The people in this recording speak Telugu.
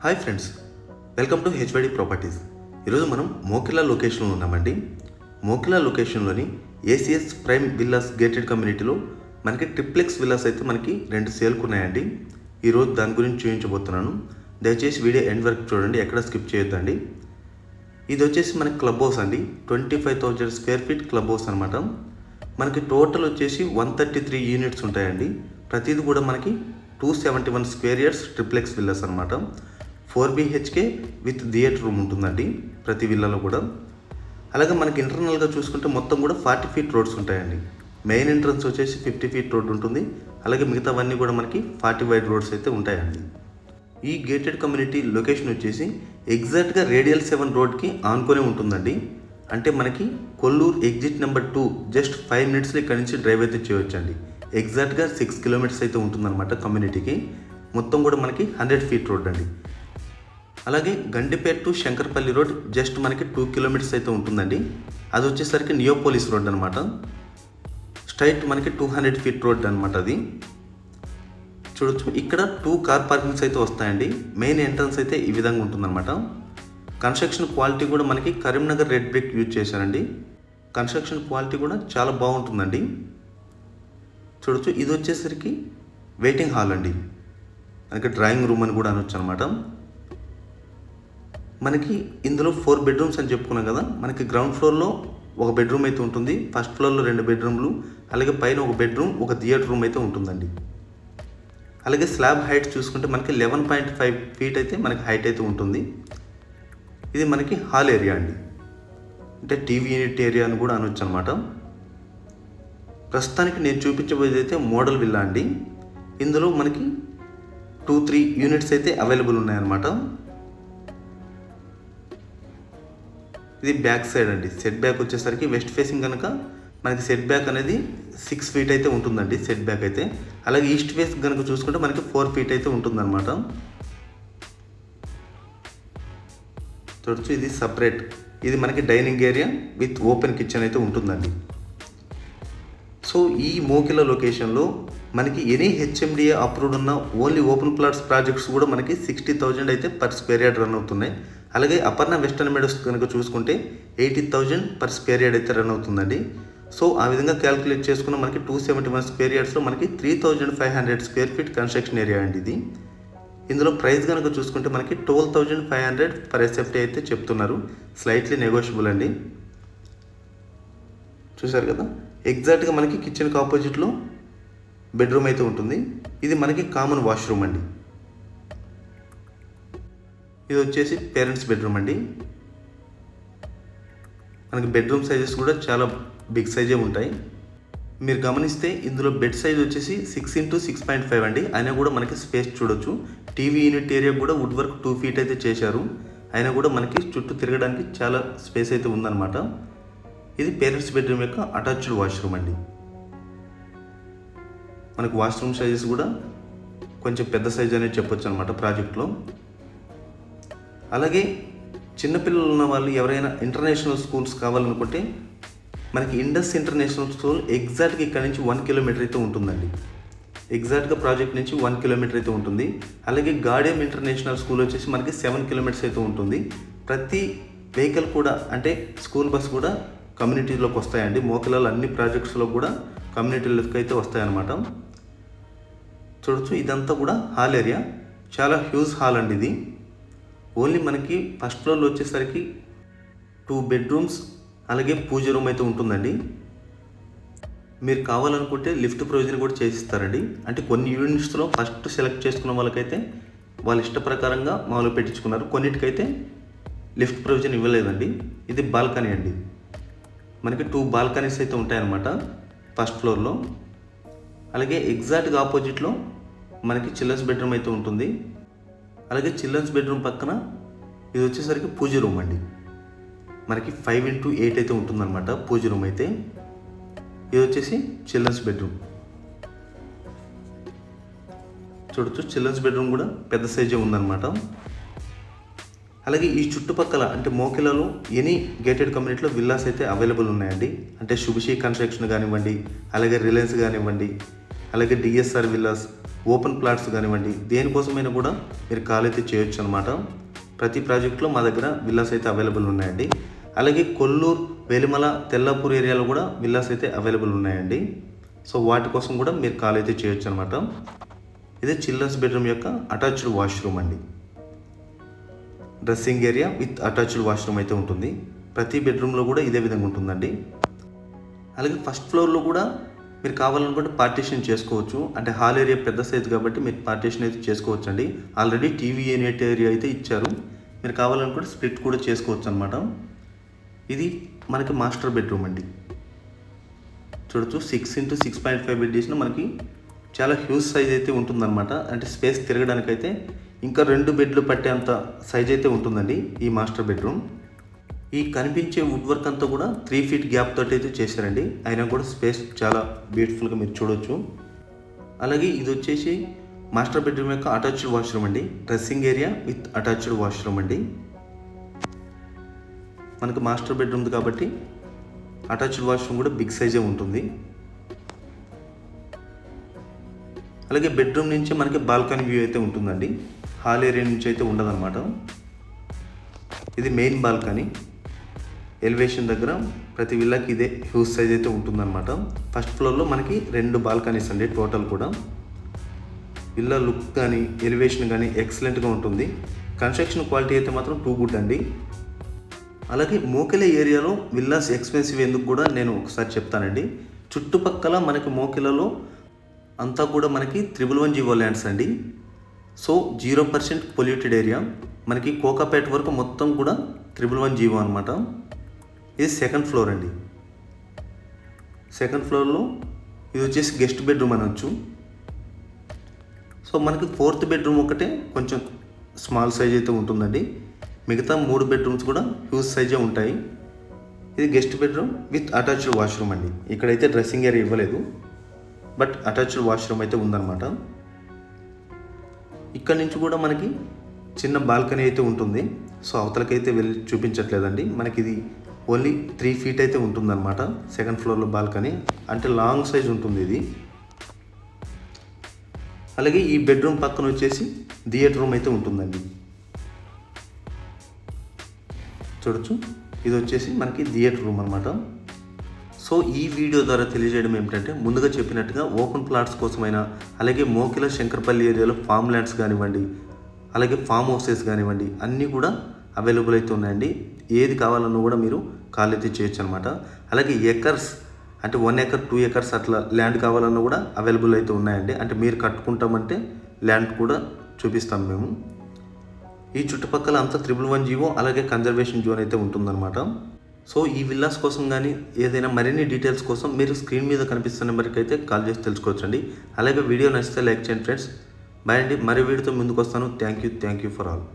Hi friends, welcome to HYD properties. ఈరోజు మనం మోకిలా లొకేషన్లో ఉన్నామండి. మోకిలా లొకేషన్లోని ఏసీఎస్ ప్రైమ్ విల్లాస్ గేటెడ్ కమ్యూనిటీలో మనకి ట్రిప్లెక్స్ విల్లాస్ అయితే మనకి 2 సేల్కు ఉన్నాయండి. ఈరోజు దాని గురించి చూపించబోతున్నాను. దయచేసి వీడియో ఎండ్ వరకు చూడండి, ఎక్కడ స్కిప్ చేయొద్దండి. ఇది వచ్చేసి మనకి క్లబ్ హౌస్ అండి. 25,000 స్క్వేర్ ఫీట్ క్లబ్ హౌస్ అనమాట. మనకి టోటల్ వచ్చేసి 133 యూనిట్స్ ఉంటాయండి. ప్రతిది కూడా మనకి 271 స్క్వేర్ ఇయర్స్ ట్రిప్లెక్స్ విల్లాస్ అనమాట. 4 BHK విత్ థియేటర్ రూమ్ ఉంటుందండి ప్రతి విల్లాలో కూడా. అలాగే మనకి ఇంటర్నల్గా చూసుకుంటే మొత్తం కూడా 40 ఫీట్ రోడ్స్ ఉంటాయండి. మెయిన్ ఎంట్రన్స్ వచ్చేసి 50 ఫీట్ రోడ్ ఉంటుంది. అలాగే మిగతావన్నీ కూడా మనకి 40 వైడ్ రోడ్స్ అయితే ఉంటాయండి. ఈ గేటెడ్ కమ్యూనిటీ లొకేషన్ వచ్చేసి ఎగ్జాక్ట్గా రేడియల్ 7 రోడ్కి ఆనుకొనే ఉంటుందండి. అంటే మనకి కొల్లూరు ఎగ్జిట్ నెంబర్ 2 జస్ట్ 5 మినిట్స్లో ఇక్కడ నుంచి డ్రైవ్ అయితే చేయవచ్చండి. ఎగ్జాక్ట్గా 6 కిలోమీటర్స్ అయితే ఉంటుందన్నమాట కమ్యూనిటీకి. మొత్తం కూడా మనకి 100 ఫీట్ రోడ్ అండి. అలాగే Gandipet to Shankarpally road just మనకి 2 కిలోమీటర్స్ అయితే ఉంటుందండి. అది వచ్చేసరికి నియోపోలిస్ రోడ్ అనమాట. స్ట్రైట్ మనకి 200 ఫీట్ రోడ్ అనమాట. అది చూడొచ్చు. ఇక్కడ 2 కార్ పార్కింగ్స్ అయితే వస్తాయండి. మెయిన్ ఎంట్రన్స్ అయితే ఈ విధంగా ఉంటుందన్నమాట. కన్స్ట్రక్షన్ క్వాలిటీ కూడా మనకి కరీంనగర్ రెడ్ బ్రిక్ యూజ్ చేశారండి. కన్స్ట్రక్షన్ క్వాలిటీ కూడా చాలా బాగుంటుందండి. చూడొచ్చు. ఇది వచ్చేసరికి వెయిటింగ్ హాల్ అండి. మనకి డ్రాయింగ్ రూమ్ అని కూడా అనొచ్చు అనమాట. మనకి ఇందులో 4 బెడ్రూమ్స్ అని చెప్పుకున్నాం కదా. మనకి గ్రౌండ్ ఫ్లోర్లో 1 బెడ్రూమ్ అయితే ఉంటుంది. ఫస్ట్ ఫ్లోర్లో 2 బెడ్రూమ్లు, అలాగే పైన 1 బెడ్రూమ్, 1 థియేటర్ రూమ్ అయితే ఉంటుందండి. అలాగే స్లాబ్ హైట్ చూసుకుంటే మనకి 11.5 ఫీట్ అయితే మనకి హైట్ అయితే ఉంటుంది. ఇది మనకి హాల్ ఏరియా అండి. అంటే టీవీ యూనిట్ ఏరియా అని కూడా అనొచ్చు అనమాట. ప్రస్తుతానికి నేను చూపించబోయేది అయితే మోడల్ విల్లా అండి. ఇందులో మనకి 2-3 యూనిట్స్ అయితే అవైలబుల్ ఉన్నాయన్నమాట. ఇది బ్యాక్ సైడ్ అండి. సెట్ బ్యాక్ వచ్చేసరికి వెస్ట్ ఫేసింగ్ కనుక మనకి సెట్ బ్యాక్ అనేది 6 ఫీట్ అయితే ఉంటుందండి సెట్ బ్యాక్ అయితే. అలాగే ఈస్ట్ ఫేస్ కనుక చూసుకుంటే మనకి 4 ఫీట్ అయితే ఉంటుందన్నమాట. చూడొచ్చు. ఇది సపరేట్. ఇది మనకి dining area with open kitchen అయితే ఉంటుందండి. సో ఈ మోకిలా లొకేషన్లో మనకి ఎనీ హెచ్ఎండిఏ అప్రూవ్డ్ ఉన్న ఓన్లీ ఓపెన్ ప్లాట్స్ ప్రాజెక్ట్స్ కూడా మనకి 60,000 అయితే పర్ స్క్వేర్ యార్డ్ రన్ అవుతున్నాయి. అలాగే అపర్ణ వెస్టర్న్ మెడోస్ కనుక చూసుకుంటే 80,000 పర్ స్క్వేర్ యార్డ్ అయితే రన్ అవుతుందండి. సో ఆ విధంగా క్యాలిక్యులేట్ చేసుకున్న మనకి 271 స్క్వేర్ యార్డ్స్లో మనకి 3,500 స్క్వేర్ ఫీట్ కన్స్ట్రక్షన్ ఏరియా అండి ఇది. ఇందులో ప్రైస్ కనుక చూసుకుంటే మనకి 12,500 పర్ ఎస్ఎఫ్టీ అయితే చెప్తున్నారు. స్లైట్లీ నెగోషియబుల్ అండి. చూసారు కదా. ఎగ్జాక్ట్గా మనకి కిచెన్కి ఆపోజిట్లో బెడ్రూమ్ అయితే ఉంటుంది. ఇది మనకి కామన్ వాష్రూమ్ అండి. ఇది వచ్చేసి పేరెంట్స్ బెడ్రూమ్ అండి. మనకి బెడ్రూమ్ సైజెస్ కూడా చాలా బిగ్ సైజే ఉంటాయి. మీరు గమనిస్తే ఇందులో బెడ్ సైజ్ వచ్చేసి 6x6.5 అండి. అయినా కూడా మనకి స్పేస్ చూడొచ్చు. టీవీ యూనిట్ ఏరియా కూడా వుడ్ వర్క్ 2 ఫీట్ అయితే చేశారు. అయినా కూడా మనకి చుట్టూ తిరగడానికి చాలా స్పేస్ అయితే ఉందన్నమాట. ఇది పేరెంట్స్ బెడ్రూమ్ యొక్క అటాచ్డ్ వాష్రూమ్ అండి. మనకు వాష్రూమ్ సైజెస్ కూడా కొంచెం పెద్ద సైజ్ అనేది చెప్పొచ్చు అనమాట ప్రాజెక్ట్లో. అలాగే చిన్నపిల్లలు ఉన్న వాళ్ళు ఎవరైనా ఇంటర్నేషనల్ స్కూల్స్ కావాలనుకుంటే మనకి ఇండస్ ఇంటర్నేషనల్ స్కూల్ ఎగ్జాక్ట్గా ఇక్కడ నుంచి 1 కిలోమీటర్ అయితే ఉంటుందండి. ఎగ్జాక్ట్గా ప్రాజెక్ట్ నుంచి 1 కిలోమీటర్ అయితే ఉంటుంది. అలాగే గాడియం ఇంటర్నేషనల్ స్కూల్ వచ్చేసి మనకి 7 కిలోమీటర్స్ అయితే ఉంటుంది. ప్రతి వెహికల్ కూడా అంటే స్కూల్ బస్ కూడా కమ్యూనిటీలోకి వస్తాయండి. మోకిలాలో అన్ని ప్రాజెక్ట్స్లో కూడా కమ్యూనిటీలోకి అయితే వస్తాయన్నమాట. చూడొచ్చు. ఇదంతా కూడా హాల్ ఏరియా. చాలా హ్యూజ్ హాల్ అండి ఇది. ఓన్లీ మనకి ఫస్ట్ ఫ్లోర్లో వచ్చేసరికి 2 బెడ్రూమ్స్ అలాగే పూజ రూమ్ అయితే ఉంటుందండి. మీరు కావాలనుకుంటే లిఫ్ట్ ప్రొవిజన్ కూడా చేసిస్తారండి. అంటే కొన్ని యూనిట్స్లో ఫస్ట్ సెలెక్ట్ చేసుకున్న వాళ్ళకైతే వాళ్ళ ఇష్ట ప్రకారంగా మామూలు పెట్టించుకున్నారు. కొన్నిటికైతే లిఫ్ట్ ప్రొవిజన్ ఇవ్వలేదండి. ఇది బాల్కనీ అండి. మనకి 2 బాల్కనీస్ అయితే ఉంటాయన్నమాట ఫస్ట్ ఫ్లోర్లో. అలాగే ఎగ్జాక్ట్గా ఆపోజిట్లో మనకి చిల్డ్రన్స్ బెడ్రూమ్ అయితే ఉంటుంది. అలాగే చిల్డ్రన్స్ బెడ్రూమ్ పక్కన ఇది వచ్చేసరికి పూజ రూమ్ అండి. మనకి 5x8 అయితే ఉంటుందన్నమాట పూజ రూమ్ అయితే. ఇది వచ్చేసి చిల్డ్రన్స్ బెడ్రూమ్. చూడొచ్చు. చిల్డ్రన్స్ బెడ్రూమ్ కూడా పెద్ద సైజే ఉందన్నమాట. అలాగే ఈ చుట్టుపక్కల అంటే మోకిలాలో ఎనీ గేటెడ్ కమ్యూనిటీలో విల్లాస్ అయితే అవైలబుల్ ఉన్నాయండి. అంటే శుభశ్రీ కన్స్ట్రక్షన్ కానివ్వండి, అలాగే రిలయన్స్ కానివ్వండి, అలాగే డిఎస్ఆర్ విల్లాస్, ఓపెన్ ప్లాట్స్ కానివ్వండి, దేనికోసమైనా కూడా మీరు కాల్ అయితే చేయొచ్చు అనమాట. ప్రతి ప్రాజెక్టులో మా దగ్గర విల్లాస్ అయితే అవైలబుల్ ఉన్నాయండి. అలాగే కొల్లూరు, వెలిమల, తెల్లాపూర్ ఏరియాలో కూడా విల్లాస్ అయితే అవైలబుల్ ఉన్నాయండి. సో వాటి కోసం కూడా మీరు కాల్ అయితే చేయొచ్చు అనమాట. ఇది చిల్డ్రన్స్ బెడ్రూమ్ యొక్క అటాచ్డ్ వాష్రూమ్ అండి. Dressing area with attached washroom అయితే ఉంటుంది. ప్రతి బెడ్రూమ్లో కూడా ఇదే విధంగా ఉంటుందండి. అలాగే ఫస్ట్ ఫ్లోర్లో కూడా మీరు కావాలనుకుంటే పార్టీషన్ చేసుకోవచ్చు. అంటే హాల్ ఏరియా పెద్ద సైజు కాబట్టి మీరు పార్టీషన్ అయితే చేసుకోవచ్చు అండి. ఆల్రెడీ టీవీ యూనిట్ ఏరియా అయితే ఇచ్చారు. మీరు కావాలనుకుంటే స్ప్లిట్ కూడా చేసుకోవచ్చు అనమాట. ఇది మనకి మాస్టర్ బెడ్రూమ్ అండి. చూడొచ్చు 6x6.5 బెడ్ చేసిన మనకి చాలా హ్యూజ్ సైజ్ అయితే ఉంటుందన్నమాట. అంటే స్పేస్ తిరగడానికైతే ఇంకా 2 బెడ్లు పట్టేంత సైజ్ అయితే ఉంటుందండి ఈ మాస్టర్ బెడ్రూమ్. ఈ కనిపించే వుడ్ వర్క్ అంతా కూడా 3 ఫీట్ గ్యాప్ తోటి అయితే చేశారండి. అయినా కూడా స్పేస్ చాలా బ్యూటిఫుల్గా మీరు చూడొచ్చు. అలాగే ఇది వచ్చేసి మాస్టర్ బెడ్రూమ్ యొక్క అటాచ్డ్ వాష్రూమ్ అండి. Dressing area with attached washroom అండి. మనకు మాస్టర్ బెడ్రూమ్ కాబట్టి అటాచ్డ్ వాష్రూమ్ కూడా బిగ్ సైజే ఉంటుంది. అలాగే బెడ్రూమ్ నుంచి మనకి బాల్కనీ వ్యూ అయితే ఉంటుందండి. హాల్ ఏరియా నుంచి అయితే ఉండదన్నమాట. ఇది మెయిన్ బాల్కనీ. ఎలివేషన్ దగ్గర ప్రతి విల్లాకి ఇదే హ్యూజ్ సైజ్ అయితే ఉంటుందన్నమాట. ఫస్ట్ ఫ్లోర్లో మనకి 2 బాల్కనీస్ అండి టోటల్ కూడా. విల్లా లుక్ కానీ ఎలివేషన్ కానీ ఎక్సలెంట్గా ఉంటుంది. కన్స్ట్రక్షన్ క్వాలిటీ అయితే మాత్రం టూ గుడ్ అండి. అలాగే మోకిల ఏరియాలో విల్లాస్ ఎక్స్పెన్సివ్ ఎందుకు కూడా నేను ఒకసారి చెప్తానండి. చుట్టుపక్కల మనకి మోకిలలో అంతా కూడా మనకి 111 జీవో ల్యాండ్స్ అండి. So 0% polluted area. మనకి కోకాపేట వరకు మొత్తం కూడా 111 జీవో అనమాట. ఇది సెకండ్ ఫ్లోర్ అండి. సెకండ్ ఫ్లోర్లో ఇది వచ్చేసి గెస్ట్ బెడ్రూమ్ అనొచ్చు. సో మనకి 4th బెడ్రూమ్ ఒకటే కొంచెం స్మాల్ సైజ్ అయితే ఉంటుందండి. మిగతా 3 బెడ్రూమ్స్ కూడా హ్యూజ్ సైజే ఉంటాయి. ఇది guest bedroom with attached washroom అండి. ఇక్కడైతే డ్రెస్సింగ్ ఏరియా ఇవ్వలేదు, బట్ అటాచ్డ్ వాష్రూమ్ అయితే ఉందన్నమాట. ఇక్కడ నుంచి కూడా మనకి చిన్న బాల్కనీ అయితే ఉంటుంది. సో అవతలకైతే వెళ్ళి చూపించట్లేదండి. మనకి ఇది ఓన్లీ 3 ఫీట్ అయితే ఉంటుందన్నమాట. సెకండ్ ఫ్లోర్లో బాల్కనీ అంటే లాంగ్ సైజ్ ఉంటుంది ఇది. అలాగే ఈ బెడ్రూమ్ పక్కన వచ్చేసి థియేటర్ రూమ్ అయితే ఉంటుందండి. చూడొచ్చు, ఇది వచ్చేసి మనకి థియేటర్ రూమ్ అనమాట. సో ఈ వీడియో ద్వారా తెలియజేయడం ఏమిటంటే, ముందుగా చెప్పినట్టుగా ఓపెన్ ప్లాట్స్ కోసమైనా, అలాగే మోకిల శంకరపల్లి ఏరియాలో ఫామ్ ల్యాండ్స్ కానివ్వండి, అలాగే ఫామ్ హౌసెస్ కానివ్వండి, అన్నీ కూడా అవైలబుల్ అయితే ఉన్నాయండి. ఏది కావాలన్నా కూడా మీరు కాల్ అయితే చేయొచ్చు అనమాట. అలాగే ఎకర్స్ అంటే 1 ఎకర్ 2 ఎకర్స్ అట్లా ల్యాండ్ కావాలన్నా కూడా అవైలబుల్ అయితే ఉన్నాయండి. అంటే మీరు కట్టుకుంటామంటే ల్యాండ్ కూడా చూపిస్తాం మేము. ఈ చుట్టుపక్కల అంతా 111 జీవో అలాగే కన్జర్వేషన్ జోన్ అయితే ఉంటుందన్నమాట. సో ఈ విల్లాస్ కోసం కానీ ఏదైనా మరిన్ని డీటెయిల్స్ కోసం మీరు స్క్రీన్ మీద కనిపిస్తున్న నెంబర్కి అయితే కాల్ చేసి తెలుసుకోవచ్చండి. అలాగే వీడియో నచ్చితే లైక్ చేయండి ఫ్రెండ్స్. బాయ్ అండి. మరో వీడియోతో ముందుకు వస్తాను. Thank you for all.